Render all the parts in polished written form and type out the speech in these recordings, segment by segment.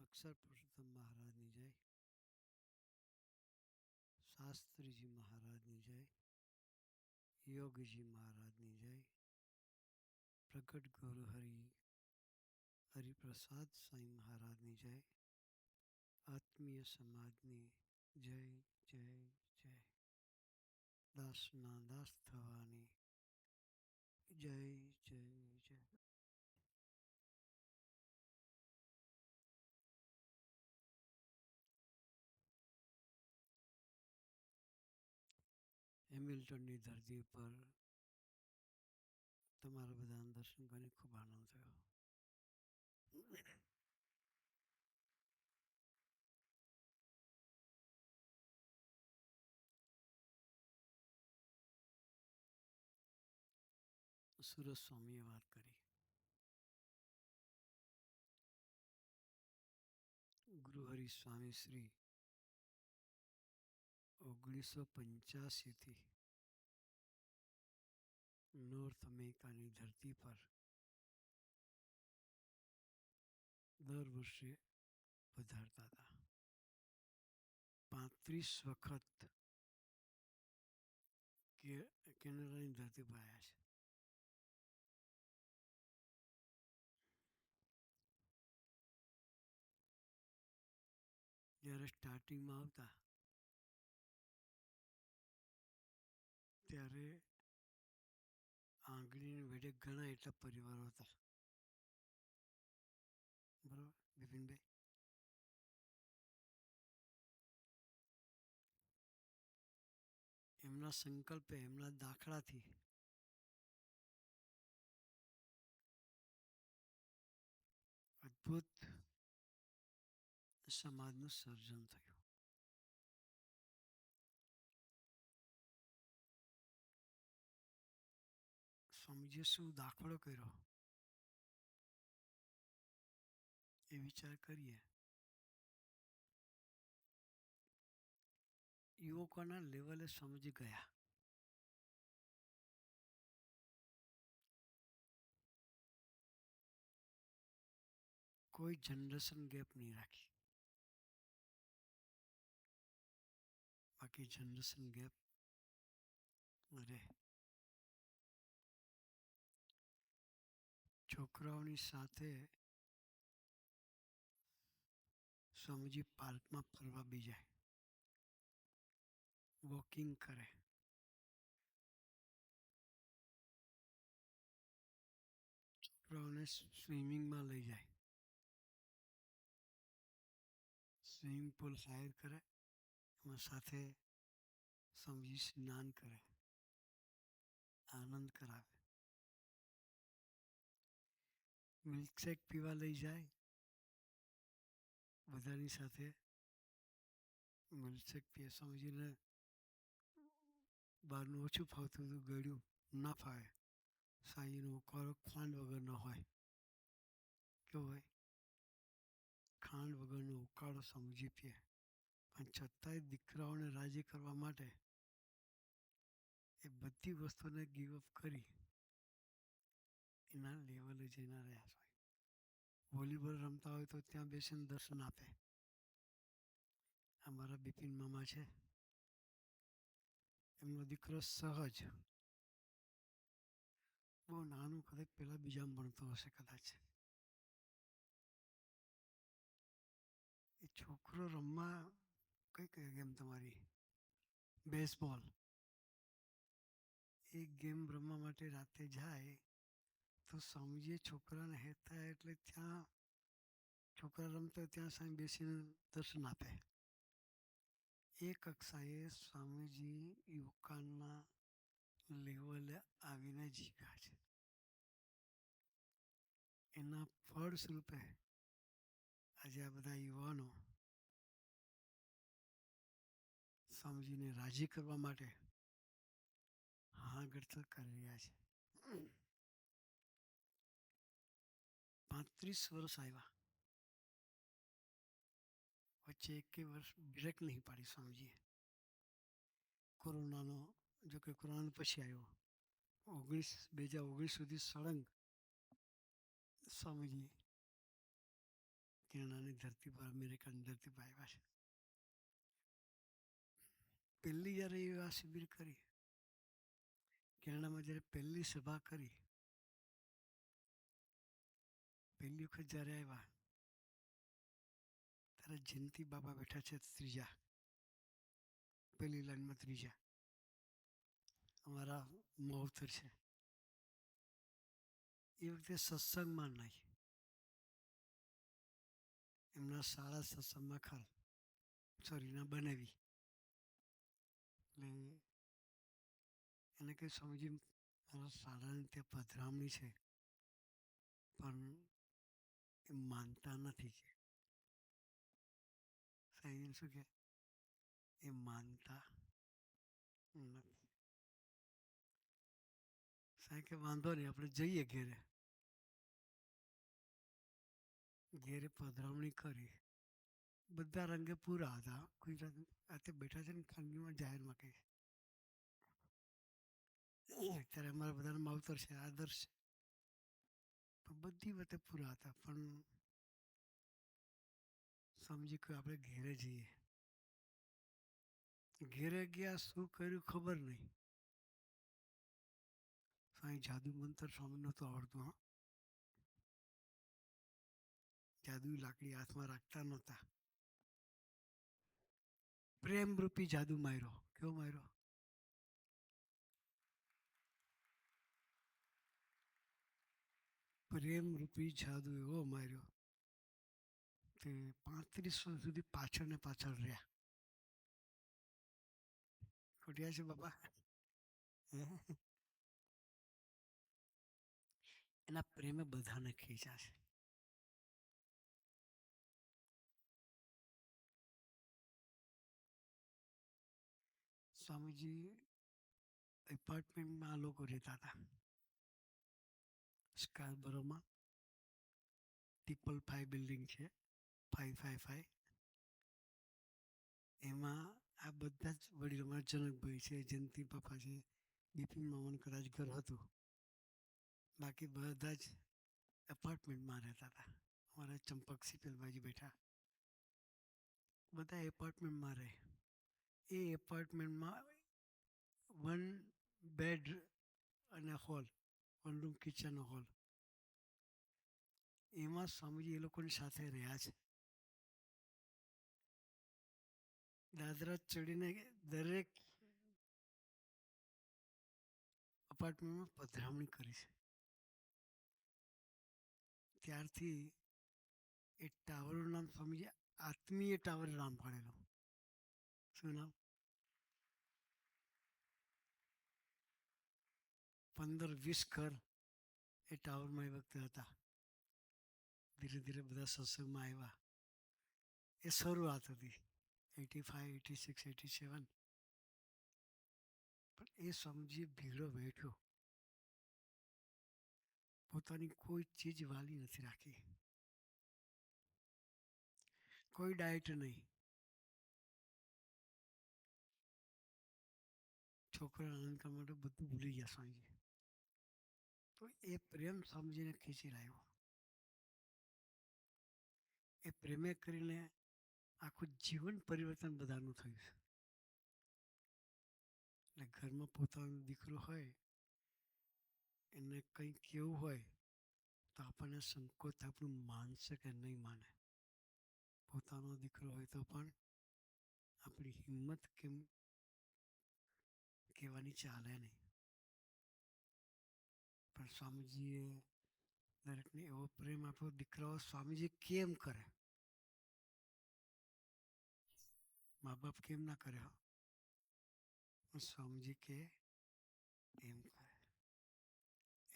અક્ષર પુરુષોત્તમ મહારાજની જય. શાસ્ત્રીજી મહારાજની જય. યોગીજી મહારાજની જય. પ્રગટ ગુરુ હરિપ્રસાદ સ્વામી મહારાજની જય. આત્મીય સમાજની જય જય જય. દાસના દાસ થવાની જય જય જય. હેમિલ્ટનની ધરતી પર તમારા બધાના દર્શન કરીને ખૂબ આનંદ થયો. સુરત સ્વામીએ વાત કરી. ગૃહહરિ સ્વામી શ્રી 1985થી નોર્થ અમેરિકાની ધરતી પર દર વર્ષે પધારતા હતા. 35 વખત કેનેડાની ધરતી પર આવ્યા છે. જ્યારે સ્ટાર્ટિંગમાં આવતા ત્યારે આંગળીની વેડે ઘણા એટલા પરિવારો હતા. બરાબર બિપિનભાઈ? એમના સંકલ્પે, એમના દાખલાથી અદ્ભુત સમાજનું સર્જન થયું. સ્વામીજીએ શું દાખલો કર્યો એ વિચાર કરીએ. યુવકોના લેવલે સ્વામીજી ગયા. કોઈ જનરેશન ગેપ નહીં રાખી. બાકી જનરેશન ગેપ રહે. છોકરાઓની સાથે સ્વામીજી પાર્કમાં ફરવા બી જાય, વોકિંગ કરે. છોકરાઓને સ્વિમિંગમાં લઈ જાય, સ્વિમિંગ પુલ હાયર કરે, એમાં સાથે સ્વામીજી સ્નાન કરે, આનંદ કરાવે. મિલ્કશેક પીવા લઈ જાય, બધાની સાથે મિલ્કશેક પીએ. સ્વામીજીને બહારનું ઓછું ફાવતું હતું, ગળ્યું ના ફાવે. સાંઈનો ઉકાળો ખાંડ વગરનો હોય. કેવો હોય? ખાંડ વગરનો ઉકાળો સ્વામીજી પીએ. પણ છતાંય દીકરાઓને રાજી કરવા માટે એ બધી વસ્તુને ગીવ અપ કરી એના લેવલે જઈને રહ્યા છે. વોલીબોલ રમતા હોય તો ત્યાં બેસીને દર્શન આપે. અમારા બિપિન મામા છે, એમનો દીકરો સહજ, બહુ નાનું, કદાચ પહેલાં બીજામાં ભણતો હશે કદાચ. એ છોકરો રમવા કઈ ગેમ તમારી? બેઝબોલ. એ ગેમ રમવા માટે રાતે જાય તો સ્વામીજીએ છોકરાને હેતા એટલે ત્યાં છોકરા રમતા ત્યાં સામે બેસીને દર્શન આપે. એ કક્ષાએ સ્વામીજી યુવકાનના લેવલે આવીને જીવ્યા છે. એના ફળ સ્વરૂપે આજે આ બધા યુવાનો સ્વામીજીને રાજી કરવા માટે હાગડતલ કરી રહ્યા છે. 35 વર્ષ આવ્યા, વચ્ચે એકેય વર્ષ બ્રેક નહીં પાડી સ્વામીજીએ. કોરોનાનો, જો કે કોરોના પછી આવ્યો, 2019 સુધી સળંગ સ્વામીજી કેનેડાની ધરતી પર, અમેરિકાની ધરતી પર આવ્યા છે. પહેલી જ્યારે આ શિબિર કરી, કેનેડામાં જ્યારે પહેલી સભા કરી, પહેલી વખત જ્યારે આવ્યા ત્યારે જયંતિ બાબા બેઠા છે ત્રીજા, પહેલી લાઈનમાં ત્રીજા, અમારા મહોત્તર છે. એ વખતે સત્સંગમાં નહીં, એમના શાળા સત્સંગમાં ખરા, સોરી બનાવી. એટલે એને કંઈ સમજી મારા શાળાની ત્યાં પધરામણી છે પણ એ માનતા નથી કે સાહેબ શું કે એ માનતા નથી. સાહેબ કે વાંધો નહીં, આપણે જઈએ ઘેરે. ઘેરે પધરામણી કરી, બધા રંગે પૂરા હતા. ગુજરાત આતે બેઠા છે ને ખાનગીમાં જાહેરમાં કહે અત્યારે અમારા બધાના માવતર છે, આદર્શ છે, પણ બધી વખતે પૂરા હતા. પણ સમજી કે આપણે ઘેરે જઈએ. ઘેરે ગયા, શું કર્યું ખબર નહીં. સાંઈ જાદુ મંતર સ્વામી નહોતું આવડતું. હા, જાદુઈ લાકડી હાથમાં રાખતા નહોતા. પ્રેમરૂપી જાદુ માર્યો. કેવો માર્યો? પ્રેમરૂપી જાદુ એવો માર્યો કે 35 વર્ષ સુધી પાછળ ને પાછળ રહ્યા. ખોટ્યા છે બાપા? એના પ્રેમે બધાને ખેંચ્યા છે. સ્વામીજી એપાર્ટમેન્ટમાં આ લોકો રહેતા હતા સ્કાર્બરોમાં. 555 બિલ્ડિંગ છે, 555. એમાં આ બધા જ વડીલો, મારા જનકભાઈ છે, જયંતિ બાપા છે, બિપિન મામાનું કદાચ ઘર હતું, બાકી બધા જ એપાર્ટમેન્ટમાં રહેતા હતા. અમારા ચંપક સિપેલભાઈ બેઠા, બધા એપાર્ટમેન્ટમાં રહે. એ એપાર્ટમેન્ટમાં 1 બેડ અને હોલ, 1 રૂમ કિચન હોલ, એમાં સ્વામીજી એ લોકોની સાથે રહ્યા છે. દાદરા ચડીને દરેક અપાર્ટમેન્ટમાં પધરામણી કરી છે. ત્યારથી એ ટાવરનું નામ સ્વામીજી આત્મીય ટાવર નામ પાડેલું. શું નામ? 15-20 ઘર એ ટાવરમાં એ વખતે હતા. ધીરે ધીરે બધા સત્સંગમાં આવ્યા. એ શરૂઆત હતી 85, 86, 87. પણ એ સ્વામીજીએ ભીડો બેઠ્યો, પોતાની કોઈ ચીજ વાલી નથી રાખી, કોઈ ડાયટ નહીં. છોકરા આનંદ કરવા માટે બધું ભૂલી ગયા સ્વામીજી. તો એ પ્રેમ સ્વામીજીને ખેંચી લાવ્યો. એ પ્રેમે કરીને આખું જીવન પરિવર્તન બધાનું થયું છે. એટલે ઘરમાં પોતાનો દીકરો હોય, એને કંઈ કેવું હોય તો આપણને સંકોચ, આપણું માનશે કે નહીં માને. પોતાનો દીકરો હોય તો પણ આપણી હિંમત કેમ કહેવાની ચાલે નહીં. પણ સ્વામીજીએ દરેકને એવો પ્રેમ આપ્યો. દીકરાઓ સ્વામીજી કેમ કરે, મા બાપ કેમ ના કરે, સ્વામીજી કે એમ કરે.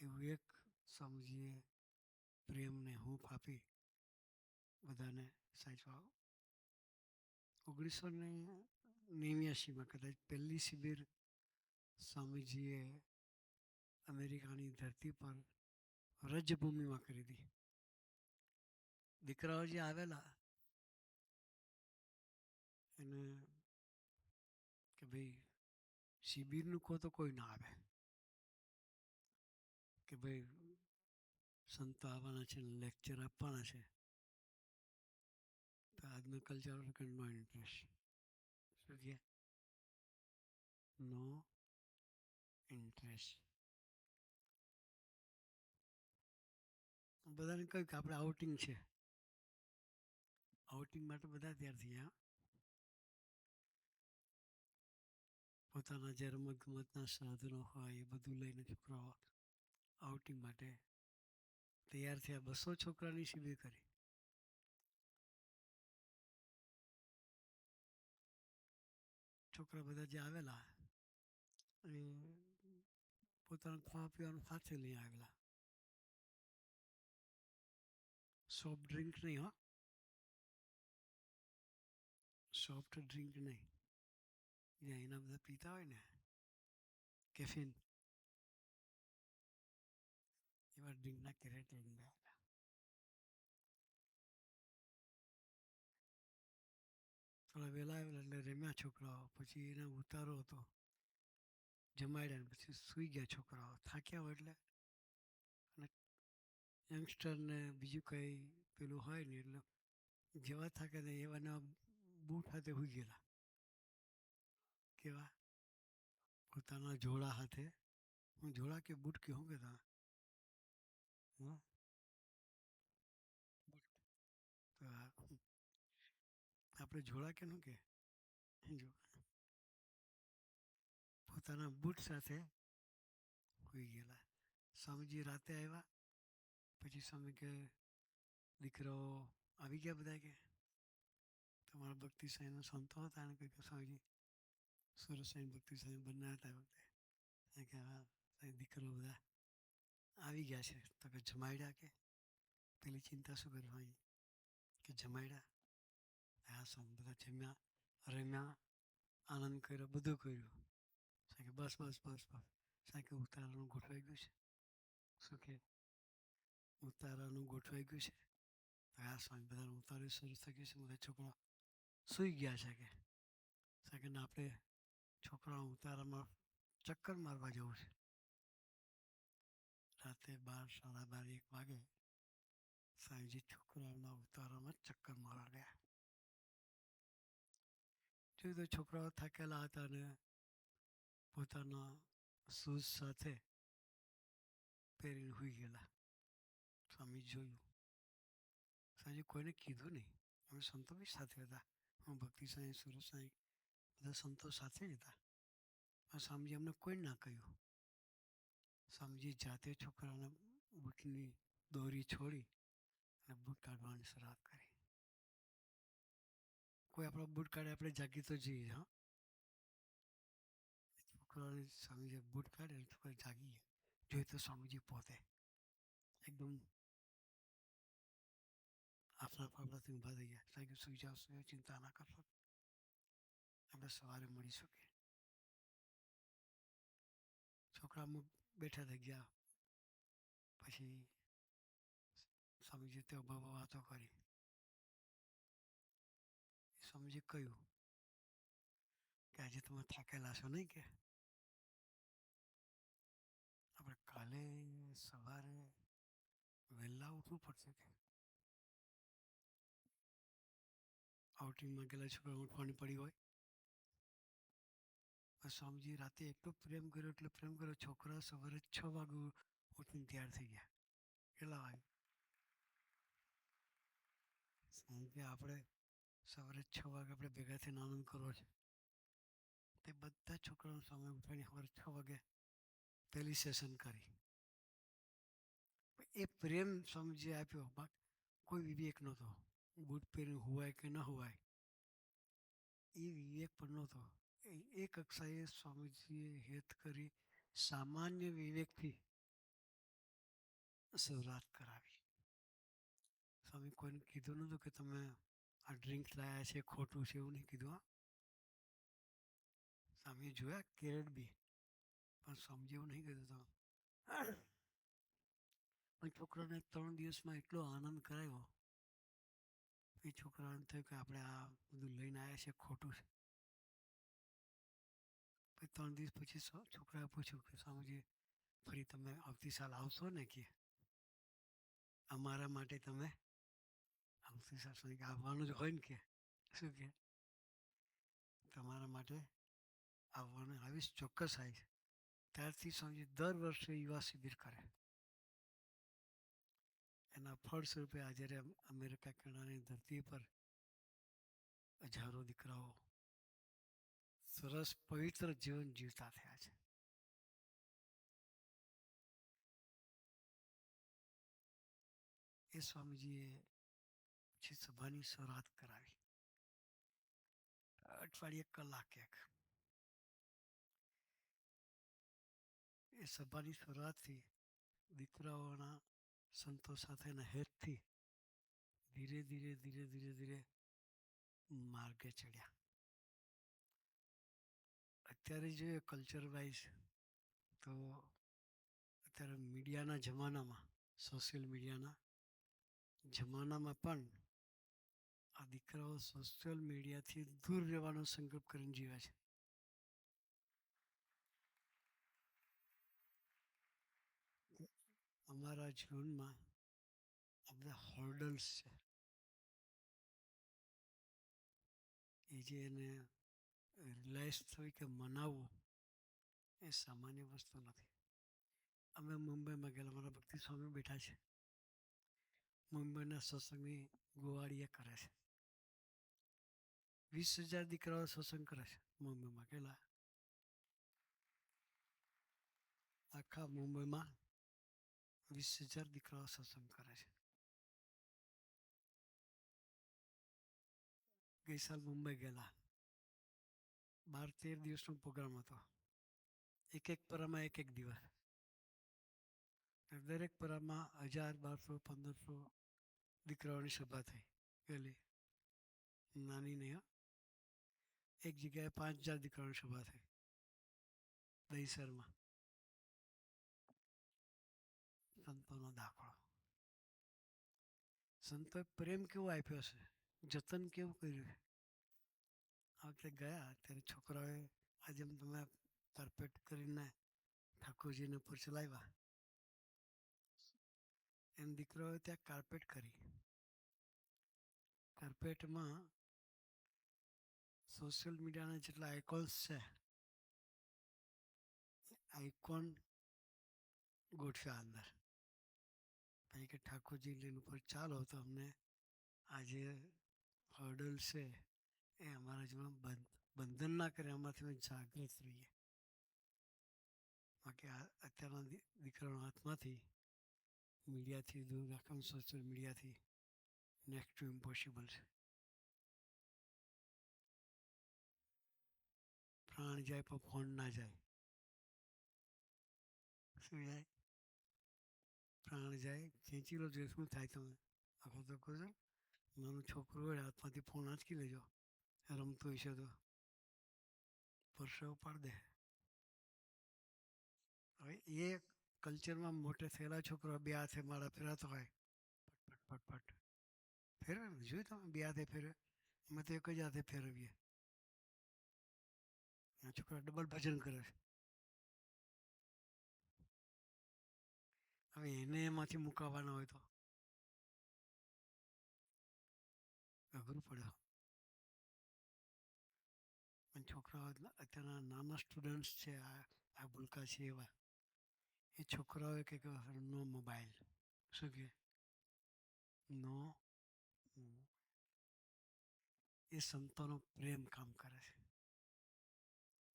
એવું એક સ્વામીજીએ પ્રેમને હૂંફ આપી બધાને સાચવા. 1989માં કદાચ પહેલી શિબિર સ્વામીજીએ અમેરિકાની ધરતી પર રજભૂમિમાં કરી હતી. દીકરાઓ જે આવેલા એને કે ભાઈ શિબિરનું કહો તો કોઈ ના આવે, ભાઈ સંતો આવવાના છે, લેક્ચર આપવાના છે, તો આજનો કલ્ચર કે નો ઇન્ટરેસ્ટ. શું કહે? નો ઇન્ટરેસ્ટ. બધાને કહ્યું કે આપણે આઉટિંગ છે, આઉટિંગ માટે બધા તૈયાર થઈ ગયા. પોતાના જે રમતગમતના સાધનો હોય એ બધું લઈને છોકરાઓ આઉટિંગ માટે તૈયાર થયા. 200 છોકરાની શિબિર કરી. છોકરા બધા જે આવેલા એ પોતાનું ખાવા પીવાનું સાથે લઈ આવેલા. સોફ્ટ ડ્રિંક નહીં, હો, સોફ્ટ ડ્રિંક નહીં, જે એના બધા પીતા હોય ને કેફીન, એવા ડ્રિંકના કેરેટ લઈને આવેલા. થોડા વહેલા આવેલા એટલે રમ્યા છોકરાઓ. પછી એનો ઉતારો હતો, જમાડ્યા પછી સૂઈ ગયા છોકરાઓ. થાક્યા હોય એટલે, અને યંગસ્ટરને બીજું કંઈ પેલું હોય ને એટલે જેવા થાકે ને એવાના બૂટ હાથે હોઈ ગયેલા. કેવા? પોતાના જોડા હાથે. હું જોડા કે બૂટ કે શું કહેતા? હા, બૂટ. તો આપણે જોડા કે શું કે? જો પોતાના બૂટ સાથે હોઈ ગયેલા. સ્વામીજી રાતે આવ્યા. પછી સ્વામી કે દીકરાઓ આવી ગયા બધા કે તમારા ભક્તિ સાંઈના સંતો હતા ને કંઈક સ્વામીજી સુરત સાંઈ ભક્તિ સાંઈ બંને હતા વખતે કે હા સાંઈ દીકરો બધા આવી ગયા છે. તો કે જમાડ્યા કે પેલી ચિંતા શું કરવાની કે જમાડ્યા. હા સ્વામી બધા જમ્યા, રમ્યા, આનંદ કર્યો, બધું કર્યું. કે બસ બસ બસ બસ. સાહેબ કે ઉતારાનું ગોઠવાઈ ગયું છે. શું કે ઉતારાનું ગોઠવાઈ ગયું છે. હા સ્વામી બધાનું ઉતારું શરૂ થઈ ગયું છે. બધા છોકરા સૂઈ ગયા છે કે સાહેબ આપણે છોકરાઓ ઉતારામાં ચક્કર મારવા જવું છે. રાતે 12, 12:30, 1 વાગે સાંજે છોકરાઓના ઉતારામાં ચક્કર મારવા ગયા. જોયું તો છોકરાઓ થાકેલા હતા અને પોતાના શૂઝ સાથે પહેરીને હોઈ ગયેલા. સ્વામી જોયું. સાંજે કોઈને કીધું નહીં. અમે સંતો બી સાથે હતા. હું ભક્તિ સાંઈ, સુરત સાંઈ બધા સંતો સાથે જ હતા. પણ સ્વામીજી અમને કોઈ ના કહ્યું. સ્વામીજી જાતે છોકરાઓના બૂટની દોરી છોડી અને બૂટ કાઢવાની શરૂઆત કરી. કોઈ આપણો બૂટ કાઢે આપણે જાગી તો જઈએ. હા, છોકરાઓને સ્વામીજી બૂટ કાઢે છોકરા જાગી ગયા. જોઈએ તો સ્વામીજી પોતે એકદમ આપણા ફાફડાથી ઊભા થઈ ગયા. સાહેબ સુઈ જાઓ, સુઈ જાઓ, ચિંતા ના કરશો, આપણે સવારે મળીશું કે. છોકરા અમુક બેઠા થઈ ગયા. પછી સ્વામીજી તે ઉભા વાતો કરી. સ્વામીજી કહ્યું કે આજે તમે થાકેલા છો નહીં કે આપણે કાલે સવારે વહેલા ઉઠવું પડશે કે આઉટિંગમાં ગયેલા છોકરા ઉઠવાની પડી હોય. સ્વામીજી રાતે એટલો પ્રેમ કર્યો, એટલો પ્રેમ કર્યો. છોકરા સવારે 6 વાગે ઉઠીને તૈયાર થઈ ગયા. કેટલા વાગે? કે આપણે સવારે 6 વાગે આપણે ભેગા થઈને આનંદ કરવો છે. તે બધા છોકરાઓનો સમય ઉઠાડીને સવારે 6 વાગે પહેલી સેશન કરી. એ પ્રેમ સ્વામીજીએ આપ્યો. કોઈ વિવેક નહોતો. બૂટ પહેરીને હોવાય કે ન હોવાય એ વિવેક પણ નહોતો. એ કક્ષાએ સ્વામીજીએ હેત કરી. સામાન્ય વિવેકથી શરૂઆત કરાવી. સ્વામી કોઈને કીધું નહોતું કે તમે આ ડ્રિંક્સ લાવ્યા છે ખોટું છે, એવું નહીં કીધું. હા, સ્વામીએ જોયા કેરેટ બી, પણ સ્વામીજી એવું નહીં કીધું. તમે પણ છોકરાને 3 દિવસમાં એટલો આનંદ કરાવ્યો. એ છોકરાને થયું કે આપણે આ બધું લઈને આવ્યા છે ખોટું છે. પછી 3 દિવસ પછી છોકરાએ પૂછ્યું કે સ્વામીજી ફરી તમે આવતી સાલ આવશો ને કે અમારા માટે તમે આવતી સાલ સુધી આવવાનું જ હોય ને કે શું કે તમારા માટે આવવાનું આવીશ, ચોક્કસ આવીશ. ત્યારથી સ્વામીજી દર વર્ષે યુવા શિબિર કરે. એના ફળ સ્વરૂપે આજે અમેરિકા કેનેડાની ધરતી પર હજારો દીકરાઓ સરસ પવિત્ર જીવન જીવતા થયા છે. એ સ્વામીજીએ પછી સભાની શરૂઆત કરાવી. અઠવાડિયે કલાક એક. એ સભાની શરૂઆતથી દીકરાઓના સંતો સાથેના હેતથી ધીરે ધીરે ધીરે ધીરે ધીરે માર્ગે ચડ્યા. અત્યારે જોઈએ કલ્ચર વાઇઝ તો અત્યારે મીડિયાના જમાનામાં, સોશિયલ મીડિયાના જમાનામાં પણ આ દીકરાઓ સોશિયલ મીડિયાથી દૂર રહેવાનો સંકલ્પ કરીને જીવે છે. અમારા જીવનમાં આ બધા હોર્ડલ્સ છે. એ જે એને રિલાઇઝ થયું કે મનાવવું એ સામાન્ય વસ્તુ નથી. અમે મુંબઈમાં ગયેલા, મારા ભક્તિ સ્વામી બેઠા છે. મુંબઈના સત્સંગની ગોવાળીએ કરે છે. 20,000 દીકરાઓ સત્સંગ કરે છે મુંબઈમાં. ગયેલા આખા મુંબઈમાં 20,000 દીકરાઓ સત્સંગ કરે છે. ગઈ સાલ મુંબઈ ગયેલા, 12-13 દિવસનો પ્રોગ્રામ હતો. એક પરામાં એક દિવસ. દરેક પરામાં 1,000, 1,200, 1,500 દીકરાઓની સભા થઈ ગયેલી. નાની નહીં. એક જગ્યાએ 5,000 દીકરાઓની સભા થઈ દહીસરમાં. સંતોનો દાખલો. સંતોએ પ્રેમ કેવો આપ્યો છે, જતન કેવું કર્યું. આ વખતે ગયા ત્યારે છોકરાઓએ આજે તમે કાર્પેટ કરીને ઠાકોરજીને ઉપર ચલાવ્યા એમ દીકરાઓએ ત્યાં કાર્પેટ કરી. કાર્પેટમાં સોશિયલ મીડિયાના જેટલા આઇકોન્સ છે આઇકોન ગોઠવ્યા અંદર. પછી કે ઠાકોરજી લઈને ઉપર ચાલો તો અમને આજે હર્ડલ છે એ અમારા જીવનમાં બંધન ના કરે, એમાંથી અમે જાગૃત રહીએ. બાકી અત્યારના દીકરાઓના હાથમાંથી મીડિયાથી દૂર રાખવાનું, સોશિયલ મીડિયાથી નેક્સ્ટ ટુ ઇમ્પોસિબલ છે. પ્રાણ જાય પણ ફોન ના જાય. શું જાય? પ્રાણ જાય, ખેંચી લો જોઈએ શું થાય તમે આખો તો કહો છો. નાનું છોકરું હોય હાથમાંથી ફોન આંચકી લેજો, રમતું હશે તો પરસેવો પાડી દે. હવે એ કલ્ચરમાં મોટે થયેલા છોકરા બે હાથે માળા ફેરવતા હોય, પટ પટ પટ પટ ફેરવે ને, જોયું તમે બે હાથે ફેરવે. અમે તો એક જ હાથે ફેરવીએ. આ છોકરા ડબલ ભજન કરે છે. હવે એને એમાંથી મુકાવવાના હોય તો અઘરું પડે. પણ છોકરાઓ અત્યારના નાના સ્ટુડન્ટ્સ છે, આ ભૂલકા છે એવા, એ છોકરાઓએ કે નો મોબાઈલ. શું કે નો. એ સંતોનો પ્રેમ કામ કરે છે.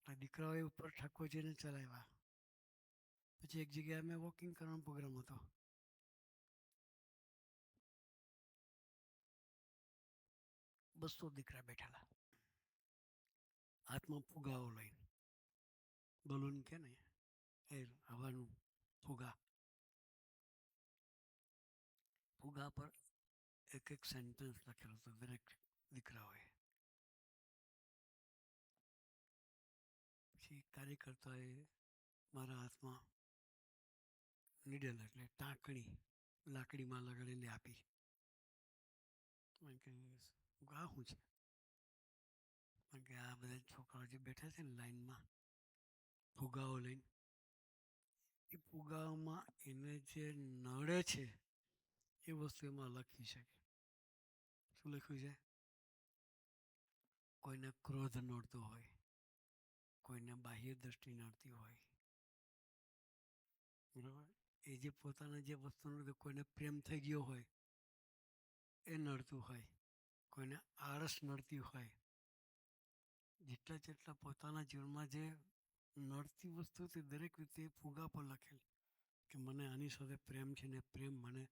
આ દીકરાઓએ ઉપર ઠાકોરજીને ચલાવ્યા. પછી એક જગ્યાએ અમે વોકિંગ કરવાનો પ્રોગ્રામ હતો. 200 દીકરા બેઠેલા, હાથમાં ફુગાઓ લઈને, બલૂન કે ને એ હવાનું ફુગા. ફુગા પર એક સેન્ટેન્સ લખેલું હતું દરેક દીકરાઓએ. પછી કાર્યકર્તાએ મારા હાથમાં નીડલ એટલે ટાંકણી લાકડીમાં લગાડેલી આપી. આ શું છે? કે આ બધા છોકરાઓ જે બેઠા છે ને લાઈનમાં ફુગાઓ લઈને એ ફુગાવામાં એને જે નડે છે એ વસ્તુ એમાં લખી શકે. શું લખ્યું છે? કોઈને ક્રોધ નડતો હોય, કોઈને બાહ્ય દ્રષ્ટિ નડતી હોય, બરાબર, એ જે પોતાના જે વસ્તુનો કોઈને પ્રેમ થઈ ગયો હોય એ નડતું હોય, કોઈને આળસ નડતી હોય, જેટલા પોતાના જીવનમાં જે નડતી વસ્તુ તે દરેક રીતે ફુગા પર લખેલ કે મને આની સાથે પ્રેમ છે ને પ્રેમ મને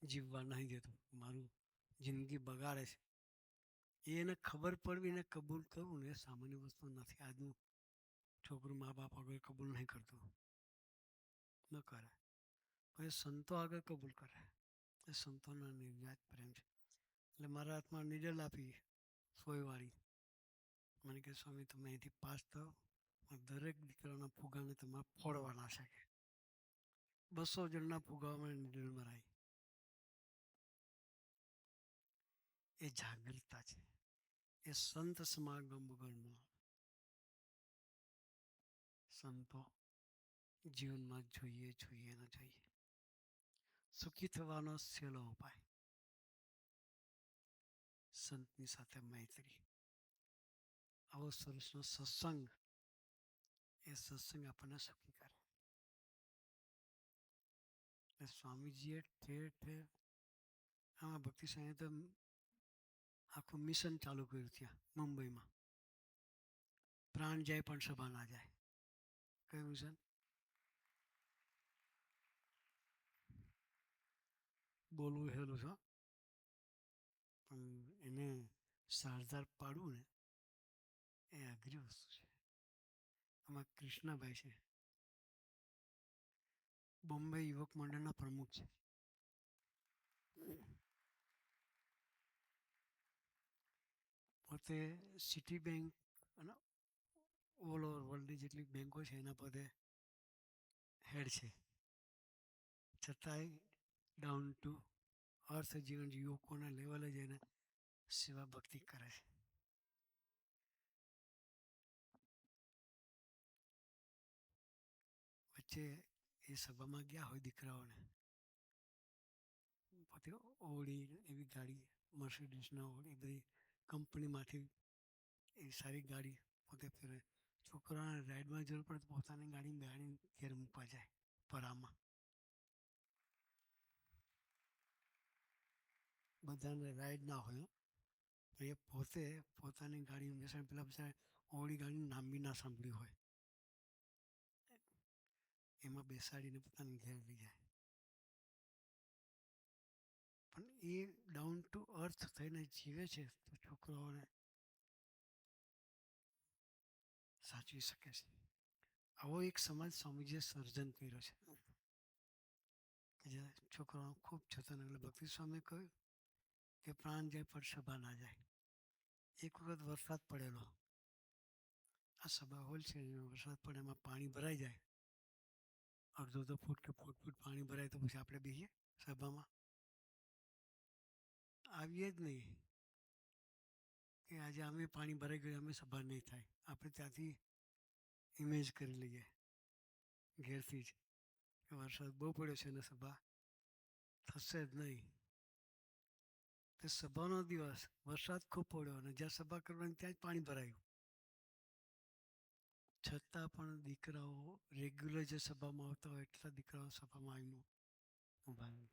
જીવવા નહીં દેતું, મારું જિંદગી બગાડે છે. એને ખબર પડવી ને કબૂલ કરવું ને એ સામાન્ય વસ્તુ નથી. આજનું છોકરું મા બાપ આગળ કબૂલ નહીં કરતું, ન કરે, પણ એ સંતો આગળ કબૂલ કરે. એ સંતોના નિર્યાત પ્રેમ છે. એટલે મારા હાથમાં નિડલ આપી 100 વાળી. મને કે સ્વામી તમે અહીંથી પાસ થાઓ, દરેક દીકરાના ફુગાને તમારે ફોડવાના છે કે 200 જણના ફુગામાં નિડલ મરાય. એ જાગૃતતા છે. એ સંત સમાગમ વગરનો સંતો જીવનમાં જોઈએ ને જોઈએ. સુખી થવાનો સહેલો ઉપાય સંતની સાથે મૈત્રી. આવો સરસનો સત્સંગ, એ સત્સંગ આપણને સુખી કરે. સ્વામીજીએ ઠેર ઠેર આમાં ભક્તિ સંહિતા આખું મિશન ચાલુ કર્યું ત્યાં મુંબઈમાં. પ્રાણ જાય પણ સભા ના જાય. કયું મિશન? બોલવું હેલું છે, પણ એને સારધાર પાડવું ને એ અઘરી વસ્તુ છે. આમાં કૃષ્ણાભાઈ છે, બોમ્બે યુવક મંડળના પ્રમુખ છે. પોતે સિટી બેંક અને ઓલ ઓવર વર્લ્ડની જેટલી બેંકો છે એના પોતે હેડ છે. છતાંય ડાઉન ટુ અર્થ જીવન યુવકોના લેવલે જઈને સેવા ભક્તિ કરે છે. વચ્ચે એ સભામાં ગયા હોય દીકરાઓને, પોતે ઓડી એવી ગાડી, મર્સિડીઝના ઓડી, બધી કંપનીમાંથી એ સારી ગાડી પોતે ફેરવે. છોકરાઓને રાઈડમાં જરૂર પડે તો પોતાની ગાડી ઘેર મૂકવા જાય પરામાં. બધાને રાઈડ ના હોય, એ પોતે પોતાની ગાડી બેસાડી, પેલા બેસાડે ઓડી ગાડીનું નામ બી ના સાંભળ્યું હોય એમાં બેસાડીને પોતાની ઘેર લઈ જાય. પણ એ ડાઉન ટુ અર્થ થઈને જીવે છે તો છોકરાઓને સાચવી શકે છે. આવો એક સમાજ સ્વામીજીએ સર્જન કર્યો છે કે જે છોકરાઓ ખૂબ જતન. એટલે ભક્તિ સ્વામીએ કહ્યું કે પ્રાણ જાય પણ સભા ના જાય. એક વખત વરસાદ પડેલો, આ સભા હોલ છે, વરસાદ પડે એમાં પાણી ભરાઈ જાય, અડધો ફૂટ કે ફૂટ પાણી ભરાય તો પછી આપણે બેસીએ સભામાં? આવીએ જ નહીં કે આજે અમે પાણી ભરાઈ ગયું, અમે સભા નહીં થાય. આપણે ત્યાંથી ઇમેજ કરી લઈએ ઘેરથી જ કે વરસાદ બહુ પડ્યો છે અને સભા થશે જ નહીં. તે સભાનો દિવસ વરસાદ ખૂબ પડ્યો અને જ્યાં સભા કરવાની ત્યાં જ પાણી ભરાયું. છતાં પણ દીકરાઓ રેગ્યુલર જે સભામાં આવતા હોય એટલા દીકરાઓ સભામાં આવીને ઊભા રહે.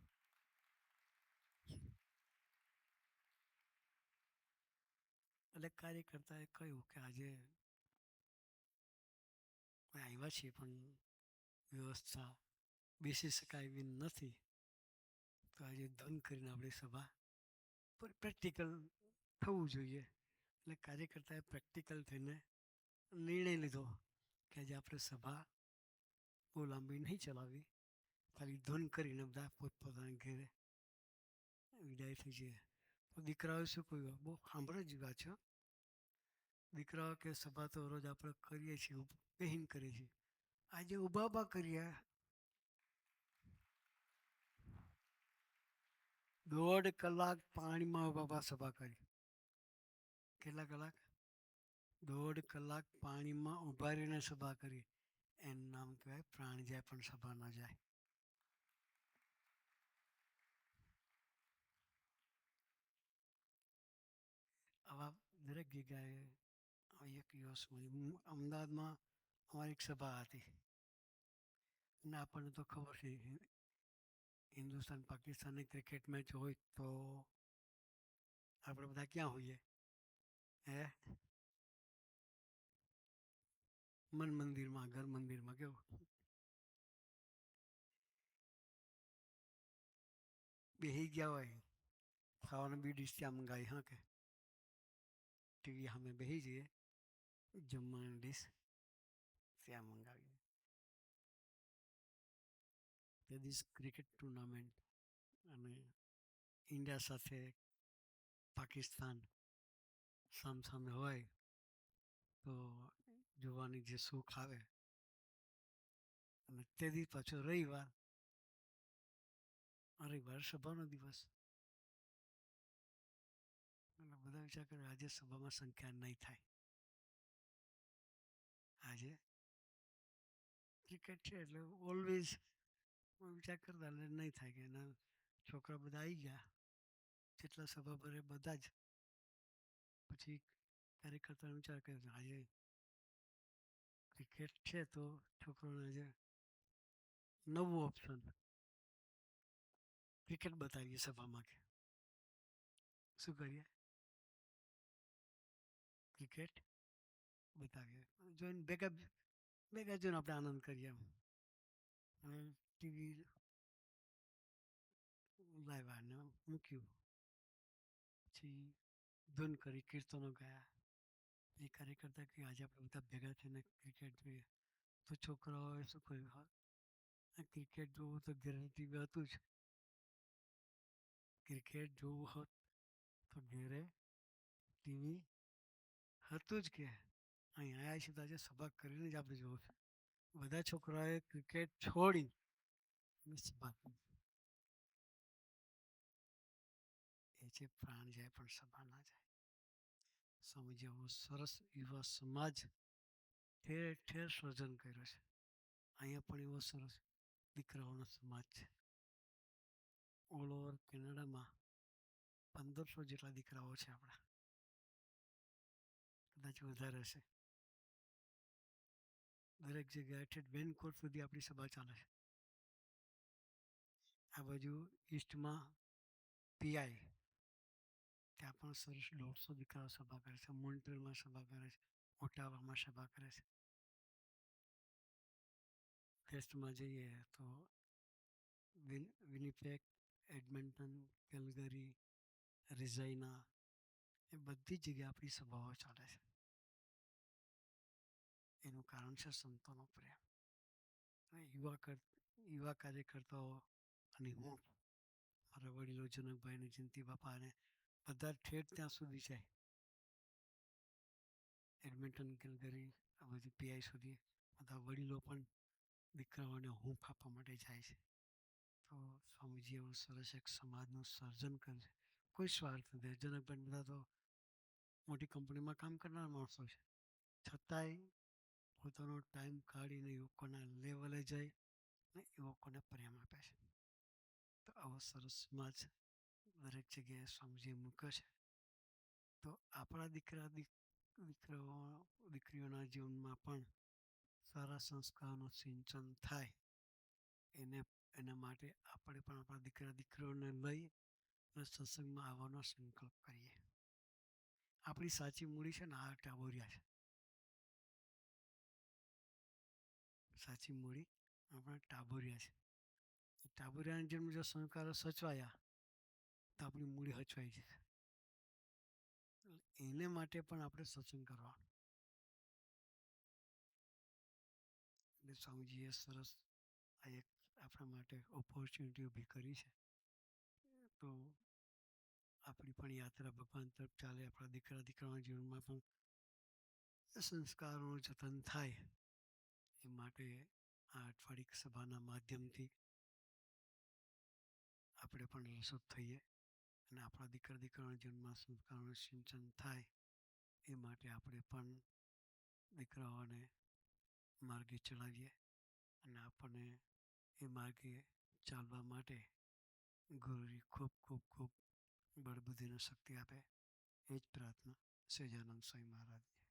એટલે કાર્યકર્તાએ કહ્યું કે આજે આવ્યા છીએ પણ વ્યવસ્થા બેસી શકાય એવી નથી, તો આજે ધન કરીને આપણી સભા પર પ્રેક્ટિકલ થવું જોઈએ. એટલે કાર્યકર્તાએ પ્રેક્ટિકલ થઈને નિર્ણય લીધો કે આજે આપણે સભા બહુ લાંબી નહીં ચલાવી, ખાલી ધૂન કરીને બધા પોતપોતાના ઘેરે વિદાય થઈ જઈએ. તો દીકરાઓએ શું કહ્યું? બહુ સાંભળો જ વાત છે. દીકરાઓ કે સભા તો રોજ આપણે કરીએ છીએ, બેહીને કરીએ છીએ, આજે ઊભા કરીએ. 1.5 કલાક પાણીમાં ઊભા સભા કરી. કેટલા કલાક? 1.5 કલાક પાણીમાં ઊભા રહીને સભા કરી. એનું નામ કહેવાય પ્રાણ જાય પણ સભા ન જાય. આવા દરેક જગ્યાએ એક દિવસ અમદાવાદમાં અમારી એક સભા હતી અને આપણને તો ખબર છે હિન્દુસ્તાન પાકિસ્તાનની ક્રિકેટ મેચ હોય તો આપણે બધા ક્યાં હોઈએ? હે, મન મંદિરમાં, ઘર મંદિરમાં. કેવું બેસી ગયા હોય, ખાવાનું બી ડીશ ત્યાં મંગાવી, હા કે ટીવી સામે બેસી જઈએ, જમવાની ડીશ ત્યાં મંગાવીએ. તે દિવસ ક્રિકેટ ટુર્નામેન્ટ અને ઇન્ડિયા સાથે પાકિસ્તાન સામસામે હોય તો જોવાની જે સુખ આવે. અને તે દી પાછો રવિવાર સભાનો દિવસ. એટલે બધા વિચાર કરે આજે સભામાં સંખ્યા નહીં થાય. આજે ક્રિકેટ છે એટલે ઓલવેઝ વિચાર કરતા એટલે નહીં થાય કે એના છોકરા બધા આવી ગયા, જેટલા સભા ભરે બધા જ. પછી કાર્યકર્તાનો વિચાર કરે આજે ક્રિકેટ છે તો છોકરોને આજે નવું ઓપ્શન ક્રિકેટ બતાવીએ સભામાં. કે શું કરીએ? ક્રિકેટ બતાવીએ, જોઈને ભેગા ભેગા જોઈને આપણે આનંદ કરીએ એમ. અને ટીવી લાવ્યા ને મૂક્યું, પછી ધૂન કરી, કીર્તનો ગાયા. એ કાર્યકર્તા કે આજે આપણે બધા ભેગા થઈને ક્રિકેટ જોઈએ. તો છોકરાઓએ શું કર્યું? ક્રિકેટ જોવું તો ઘરે ટીવી હતું જ. ક્રિકેટ જોવું હોત તો ઘરે ટીવી હતું જ. કે અહીં આવ્યા છીએ તો આજે સભા કરીને જ આપણે જોવું છે. બધા છોકરાઓએ ક્રિકેટ છોડી અને સભા કરી. એ છે પ્રાણ જાય પણ સભા ના જાય. સ્વામી જેવો સરસ યુવા સમાજ ઠેર ઠેર સર્જન કર્યો છે. અહીંયા પણ એવો સરસ દીકરાઓનો સમાજ છે. ઓલ ઓવર કેનેડામાં 1500 જેટલા દીકરાઓ છે આપણા, કદાચ વધારે હશે. દરેક જગ્યાએ ઠેઠ વેનકોટ સુધી આપણી સભા ચાલે છે. આ બાજુ ઈસ્ટમાં પીઆઈ, ત્યાં પણ સરસ 150 દીકરાઓ સભા કરે છે. મોન્ટ્રીયલમાં સભા કરે છે, ઓટાવામાં સભા કરે છે. વેસ્ટમાં જઈએ તો વિનિપેગ, એડમન્ટન, કેલગરી, રિઝાઇના, એ બધી જગ્યાએ આપણી સભાઓ ચાલે છે. એનું કારણ છે સંતોનો પ્રેમ. યુવા કાર્યકર્તાઓ અને હું, મારા વડીલો જનકભાઈ અને જયંતિ બાપા અને બધા ઠેઠ ત્યાં સુધી જાય, એડમિન્ટન, કેલગરી, આ બધી પીઆઈ સુધી બધા વડીલો પણ દીકરાઓને હૂંફ આપવા માટે જાય છે. તો સ્વામીજી એવું સરસ એક સમાજનું સર્જન કરે છે. કોઈ સ્વાર્થ નથી. જનકભાઈ બધા તો મોટી કંપનીમાં કામ કરનાર માણસો છે, છતાંય પોતાનો ટાઈમ કાઢીને યુવકોના લેવલે જઈ ને યુવકોને પ્રેમ આપે છે. તો આવો સરસ સમાજ દરેક જગ્યાએ સ્વામીજીએ મૂક્યો છે. તો આપણા દીકરીઓના જીવનમાં પણ સારા સંસ્કારનું સિંચન થાય એના માટે આપણે પણ આપણા દીકરીઓને લઈ અને સત્સંગમાં આવવાનો સંકલ્પ કરીએ. આપણી સાચી મૂડી છે ને આ ટાબોરિયા છે. સાચી મૂડી આપણા ટાબોરિયા છે. એ ટાબોરિયાની જેમ જો સંસ્કારો સચવાયા તો આપણી મૂડી હચવાઈ જશે. એને માટે પણ આપણે સત્સંગ કરવાનો. એટલે સ્વામીજીએ સરસ આ એક આપણા માટે ઓપોર્ચ્યુનિટી ઊભી કરી છે. તો આપણી પણ યાત્રા ભગવાન તરફ ચાલે, આપણા દીકરાઓના જીવનમાં પણ સંસ્કારોનું જતન થાય એ માટે આ અઠવાડિક સભાના માધ્યમથી આપણે પણ રસદ થઈએ અને આપણા દીકરાઓના જીવનમાં સંસ્કારોનું સિંચન થાય એ માટે આપણે પણ દીકરાઓને માર્ગે ચલાવીએ અને આપણને એ માર્ગે ચાલવા માટે ગુરુજી ખૂબ ખૂબ ખૂબ બળબુદ્ધિ અને શક્તિ આપે. એ જ પ્રાર્થના સહજાનંદ સ્વામી મહારાજની.